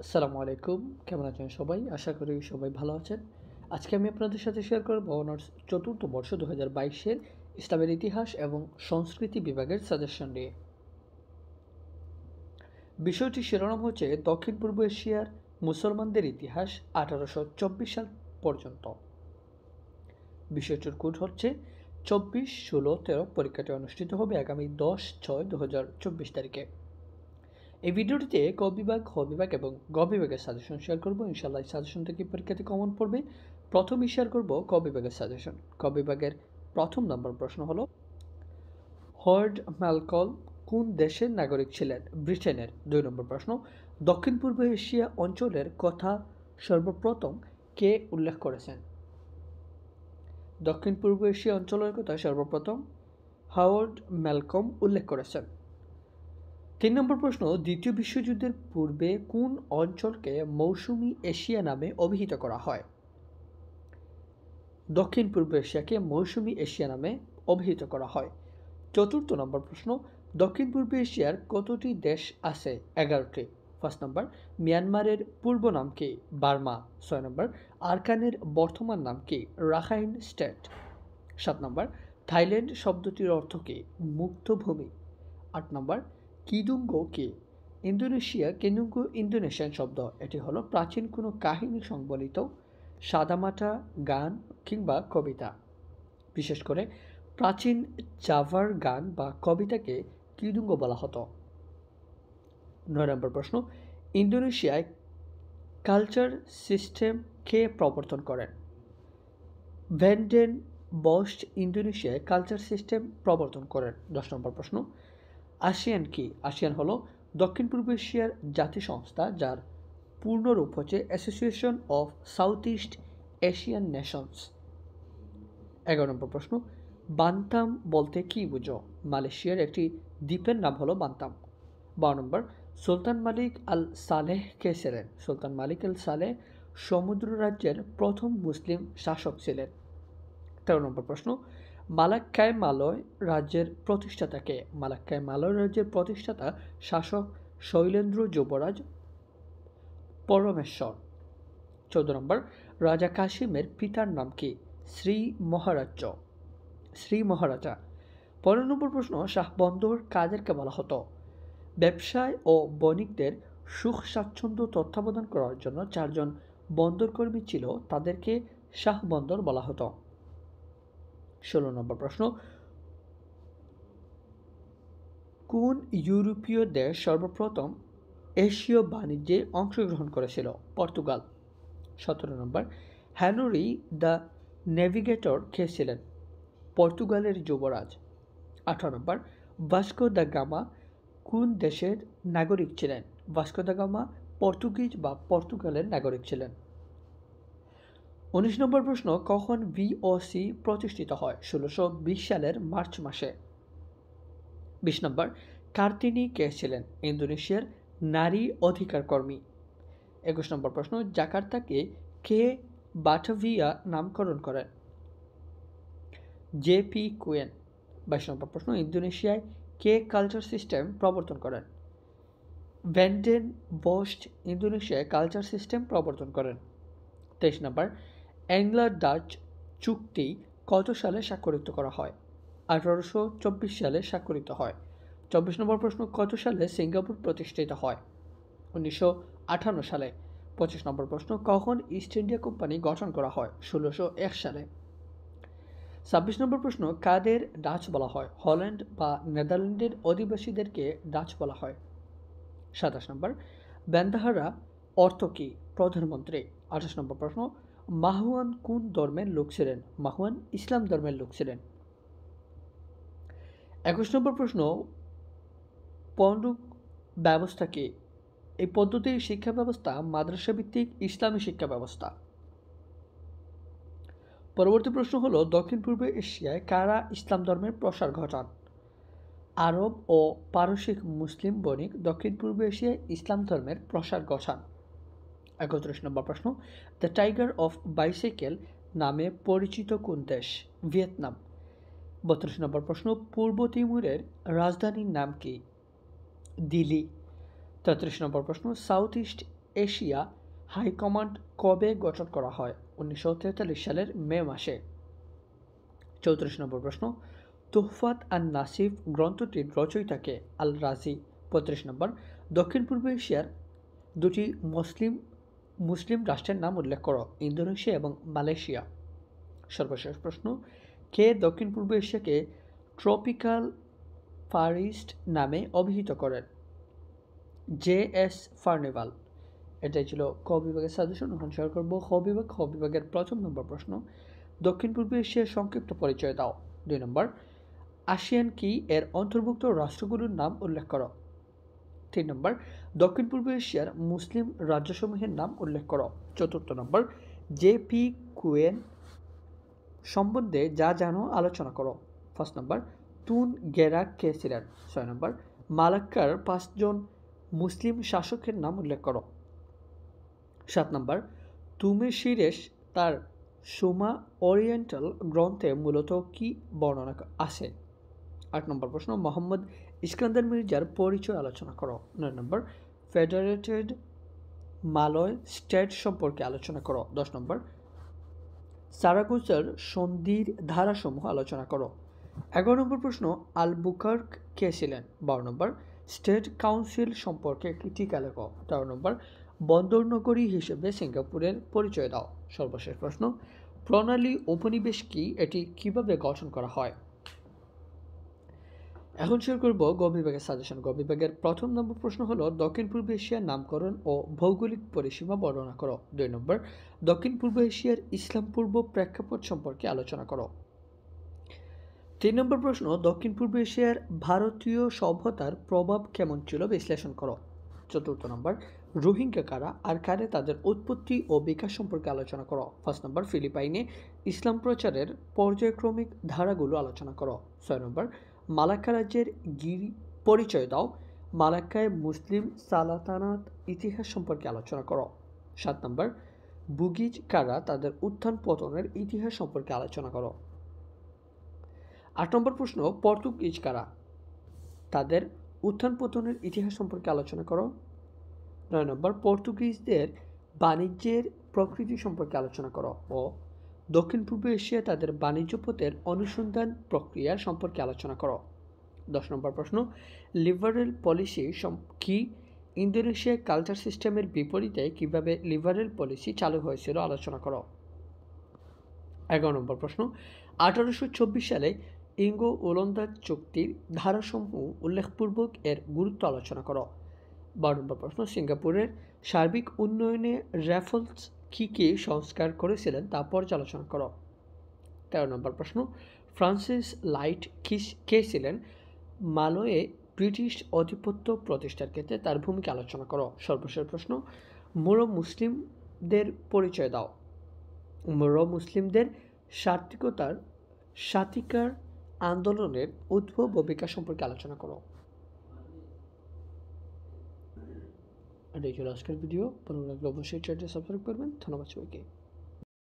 আসসালামু আলাইকুম। কেমন আছেন সবাই? আশা করি সবাই ভালো আছেন। আজকে আমি আপনাদের সাথে শেয়ার করব অনার্স চতুর্থ বর্ষ ২০২২ এর ইসলামের ইতিহাস এবং সংস্কৃতি বিভাগের সাজেশন নিয়ে। বিষয়টির শিরোনাম হচ্ছে দক্ষিণ-পূর্ব এশিয়ার মুসলমানদের ইতিহাস ১৮২৪ সাল পর্যন্ত। বিষয়টির কোড হচ্ছে ২৪, ১৬, ১৩। পরীক্ষাটি অনুষ্ঠিত হবে আগামী ১০/৬/২০২৪ তারিখে। এই ভিডিওটিতে ক বিভাগ, খ বিভাগ এবং গ বিভাগের সাজেশন শেয়ার করব। ইনশাআল্লাহ এই সাজেশন থেকে পরীক্ষাতে কমন পড়বে। প্রথমেই শেয়ার করব ক বিভাগের সাজেশন। ক বিভাগের প্রথম নম্বর প্রশ্ন হলো, লর্ড ম্যালকম কোন দেশের নাগরিক ছিলেন? ব্রিটেনের। ২ নম্বর প্রশ্ন, দক্ষিণ পূর্ব এশিয়া অঞ্চলের কথা সর্বপ্রথম কে উল্লেখ করেছেন? দক্ষিণ পূর্ব এশিয়া অঞ্চলের কথা সর্বপ্রথম হাওয়ার্ড ম্যালকম উল্লেখ করেছেন। ৩ নম্বর প্রশ্ন, দ্বিতীয় বিশ্বযুদ্ধের পূর্বে কোন অঞ্চলকে মৌসুমী এশিয়া নামে অভিহিত করা হয়? দক্ষিণ পূর্ব এশিয়াকে মৌসুমী এশিয়া নামে অভিহিত করা হয়। ৪র্থ নম্বর প্রশ্ন, দক্ষিণ পূর্ব এশিয়ার কতটি দেশ আছে? ১১টি। ৫ নম্বর, মিয়ানমারের পূর্ব নাম কি? বার্মা। ৬ নম্বর, আরাকানের বর্তমান নাম কি? Rakhine state. ৭ নম্বর, থাইল্যান্ড শব্দটির অর্থ কি? মুক্ত ভূমি। ৮ নম্বর, কিদুঙ্গ কি? কিদুঙ্গ ইন্দোনেশিয়ান শব্দ। এটি হলো প্রাচীন কোনো কাহিনী সংবলিত সাদামাটা গান কিংবা কবিতা। বিশেষ করে প্রাচীন জাভার গান বা কবিতাকে কিদুঙ্গ বলা হতো। ৯ নম্বর প্রশ্ন, ইন্দোনেশিয়ায় কালচার সিস্টেম কে প্রবর্তন করেন? ভ্যান বস্ট ইন্দোনেশিয়ায় কালচার সিস্টেম প্রবর্তন করেন। ১০ নম্বর প্রশ্ন, আসিয়ান কি? আসিয়ান হলো দক্ষিণ পূর্ব এশিয়ার জাতি সংস্থা, যার পূর্ণরূপ হচ্ছে association of south east Asian Nations. ১১ নম্বর প্রশ্ন, বান্তাম বলতে কি বুঝো? মালয়েশিয়ার একটি দ্বীপের নাম হলো বান্তাম। ১২ নম্বর, সুলতান মালিক আল সালেহ কে ছিলেন? সুলতান মালিক আল সালেহ সমুদ্র রাজ্যের প্রথম মুসলিম শাসক ছিলেন। ১৩ নম্বর প্রশ্ন, মালাক্কায় মালয় রাজ্যের প্রতিষ্ঠাতা কে? মালাক্কায় মালয় রাজ্যের প্রতিষ্ঠাতা শাসক শৈলেন্দ্র যুবরাজ পরমেশ্বর। ১৪ নম্বর, রাজা কাশিমের পিতার নাম কি? শ্রী মহারাজা। ১৫ নম্বর প্রশ্ন, শাহ বন্দর কাদেরকে বলা হতো? ব্যবসায় ও বণিকদের সুখ স্বাচ্ছন্দ্য তত্ত্বাবধান করার জন্য ৪ জন বন্দরকর্মী ছিল, তাদেরকে শাহ বন্দর বলা হতো। ১৬ নম্বর প্রশ্ন, কোন ইউরোপীয় দেশ সর্বপ্রথম এশীয় বাণিজ্যে অংশগ্রহণ করেছিল? পর্তুগাল। ১৭ নম্বর, হেনরি দ্য নেভিগেটর কে ছিলেন? পর্তুগালের যুবরাজ। ১৮ নম্বর, ভাস্কো দা গামা কোন দেশের নাগরিক ছিলেন? ভাস্কো দা গামা পর্তুগিজ বা পর্তুগালের নাগরিক ছিলেন। ১৯ নম্বর প্রশ্ন, কখন ভিওসি প্রতিষ্ঠিত হয়? ১৬২০ সালের মার্চ মাসে। ২০ নম্বর, কার্তিনি কে ছিলেন? ইন্দোনেশিয়ার নারী অধিকার কর্মী। ২১ নম্বর প্রশ্ন, জাকার্তাকে কে বাটাভিয়া নামকরণ করেন? জেপি কুয়েন। ২২ নম্বর প্রশ্ন, ইন্দোনেশিয়ায় কে কালচার সিস্টেম প্রবর্তন করেন? ভ্যান বস্ট ইন্দোনেশিয়ায় কালচার সিস্টেম প্রবর্তন করেন। ২৩ নম্বর, অ্যাংলো ডাচ চুক্তি কত সালে স্বাক্ষরিত করা হয়? ১৮২৪ সালে স্বাক্ষরিত হয়। ২৪ নম্বর প্রশ্ন, কত সালে সিঙ্গাপুর প্রতিষ্ঠিত হয়? ১৯৫৮ সালে। ২৫ নম্বর প্রশ্ন, কখন ইস্ট ইন্ডিয়া কোম্পানি গঠন করা হয়? ১৬০১ সালে। ২৬ নম্বর প্রশ্ন, কাদের ডাচ বলা হয়? হল্যান্ড বা নেদারল্যান্ডের অধিবাসীদেরকে ডাচ বলা হয়। ২৭ নম্বর, বেন্দাহারা অর্থ কি? প্রধানমন্ত্রী। ২৮ নম্বর প্রশ্ন, মাহুয়ান কোন ধর্মের লোক ছিলেন? মাহুয়ান ইসলাম ধর্মের লোক ছিলেন। ২১ নম্বর প্রশ্ন, পণ্ডুক ব্যবস্থা কি? এই পদ্ধতির শিক্ষা ব্যবস্থা মাদ্রাসা ভিত্তিক ইসলামী শিক্ষা ব্যবস্থা। পরবর্তী প্রশ্ন হলো, দক্ষিণ পূর্ব এশিয়ায় কারা ইসলাম ধর্মের প্রসার ঘটান? আরব ও পারসিক মুসলিম বণিক দক্ষিণ পূর্ব এশিয়ায় ইসলাম ধর্মের প্রসার ঘটান। ৩১ নম্বর প্রশ্ন, দ্য টাইগার অফ বাইসাইকেল নামে পরিচিত কোন দেশ? ভিয়েতনাম। ৩২ নম্বর প্রশ্ন, পূর্ব তিমুরের রাজধানীর নাম কি? দিল্লি। ৩৩ নম্বর প্রশ্ন, সাউথ ইস্ট এশিয়া হাইকমান্ড কবে গঠন করা হয়? 1943 সালের মে মাসে। 34 নম্বর প্রশ্ন, তুহফাত আন নাসিফ গ্রন্থটির রচয়িতাকে? আল রাজি। 35 নম্বর, দক্ষিণ পূর্ব এশিয়ার দুটি মুসলিম রাষ্ট্রের নাম উল্লেখ করো। ইন্দোনেশিয়া এবং মালয়েশিয়া। সর্বশেষ প্রশ্ন, কে দক্ষিণ পূর্ব এশিয়াকে ট্রপিক্যাল ফার ইস্ট নামে অভিহিত করেন? জে.এস. ফার্নিভাল। এটাই ছিল ক বিভাগের সাজেশন। এখন শেয়ার করবো খ বিভাগ। খ বিভাগের প্রথম নম্বর প্রশ্ন, দক্ষিণ পূর্ব এশিয়ার সংক্ষিপ্ত পরিচয় দাও। 2 নম্বর, আসিয়ান কি এর অন্তর্ভুক্ত রাষ্ট্রগুলোর নাম উল্লেখ করো। 3 নম্বর, দক্ষিণ পূর্ব এশিয়ার মুসলিম রাজ্যসমূহের নাম উল্লেখ করো। 4 নম্বর, জে.পি. কুয়েন সম্বন্ধে যা জানো আলোচনা করো। 1 নম্বর, তুন গেরাক কে ছিলেন? 6 নম্বর, মালাক্কার 5 জন মুসলিম শাসকের নাম উল্লেখ করো। 7 নম্বর, তুমেশিরেশ তার সুমা ওরিয়েন্টাল গ্রন্থে মূলত কি বর্ণনা আছে? 8 নম্বর প্রশ্ন, মোহাম্মদ ইস্কান্দার মির্জার পরিচয় আলোচনা করো। 9 নম্বর, ফেডারেটেড মালয় স্টেট সম্পর্কে আলোচনা করো। 10 নম্বর, সারাগোসার সন্ধির ধারাসমূহ আলোচনা করো। 11 নম্বর প্রশ্ন, আলবুকার্ক কে ছিলেন? 12 নম্বর, স্টেট কাউন্সিল সম্পর্কে একটি টিকা লেখো। 13 নম্বর, বন্দর নগরী হিসেবে সিঙ্গাপুরের পরিচয় দাও। সর্বশেষ প্রশ্ন, প্রণালী উপনিবেশ কি? এটি কিভাবে গঠন করা হয়? এখন শেয়ার করব গ বিভাগের সাজেশন। গ বিভাগের প্রথম নম্বর প্রশ্ন হলো, দক্ষিণ পূর্ব এশিয়ার নামকরণ ও ভৌগোলিক পরিসীমা বর্ণনা করো। 2 নম্বর, দক্ষিণ পূর্ব এশিয়ার ইসলাম পূর্ব প্রেক্ষাপট সম্পর্কে আলোচনা করো। 3 নম্বর প্রশ্ন, দক্ষিণ পূর্ব এশিয়ার ভারতীয় সভ্যতার প্রভাব কেমন ছিল বিশ্লেষণ করো। 4 নম্বর, রোহিঙ্গা কারা আর কারে তাদের উৎপত্তি ও বিকাশ সম্পর্কে আলোচনা করো। 5 নম্বর, ফিলিপাইনে ইসলাম প্রচারের পর্যায়ক্রমিক ধারাগুলো আলোচনা করো। 6 নম্বর, মালাক্কা রাজ্যের পরিচয় দাও। মালাক্কায় মুসলিম সালাতানাত ইতিহাস সম্পর্কে আলোচনা করো। 7 নম্বর, বুগিজ কারা তাদের উত্থান পতনের ইতিহাস সম্পর্কে আলোচনা করো। 8 নম্বর প্রশ্ন, পর্তুগিজ কারা তাদের উত্থান পতনের ইতিহাস সম্পর্কে আলোচনা করো। 9 নম্বর, পর্তুগিজদের বাণিজ্যের প্রকৃতি সম্পর্কে আলোচনা করো ও দক্ষিণ পূর্ব এশিয়া তাদের বাণিজ্য পথের অনুসন্ধান প্রক্রিয়া সম্পর্কে আলোচনা করো। 10 নম্বর প্রশ্ন, লিবারেল পলিসি কি? ইন্দোনেশিয়ায় কালচার সিস্টেমের বিপরীতে কিভাবে লিবারেল পলিসি চালু হয়েছিল আলোচনা করো। 11 নম্বর প্রশ্ন, 1824 সালে ইঙ্গো ওলন্দাজ চুক্তির ধারাসমূহ উল্লেখপূর্বক এর গুরুত্ব আলোচনা করো। 12 নম্বর প্রশ্ন, সিঙ্গাপুরের সার্বিক উন্নয়নে র্যাফলস কি সংস্কার করেছিলেন তা পর্যালোচনা করো। 13 নম্বর প্রশ্ন, ফ্রান্সিস লাইট কে ছিলেন? মালয়ে ব্রিটিশ আধিপত্য প্রতিষ্ঠার ক্ষেত্রে তার ভূমিকা আলোচনা করো। সর্বশেষ প্রশ্ন, মুরো মুসলিমদের পরিচয় দাও। মুরো মুসলিমদের স্বাধিকার আন্দোলনের উদ্ভব ও বিকাশ সম্পর্কে আলোচনা করো। এটাই ছিল আজকের ভিডিও। ভালো লাগলে অবশ্যই চ্যানেলটি সাবস্ক্রাইব করবেন। ধন্যবাদ সবাইকে।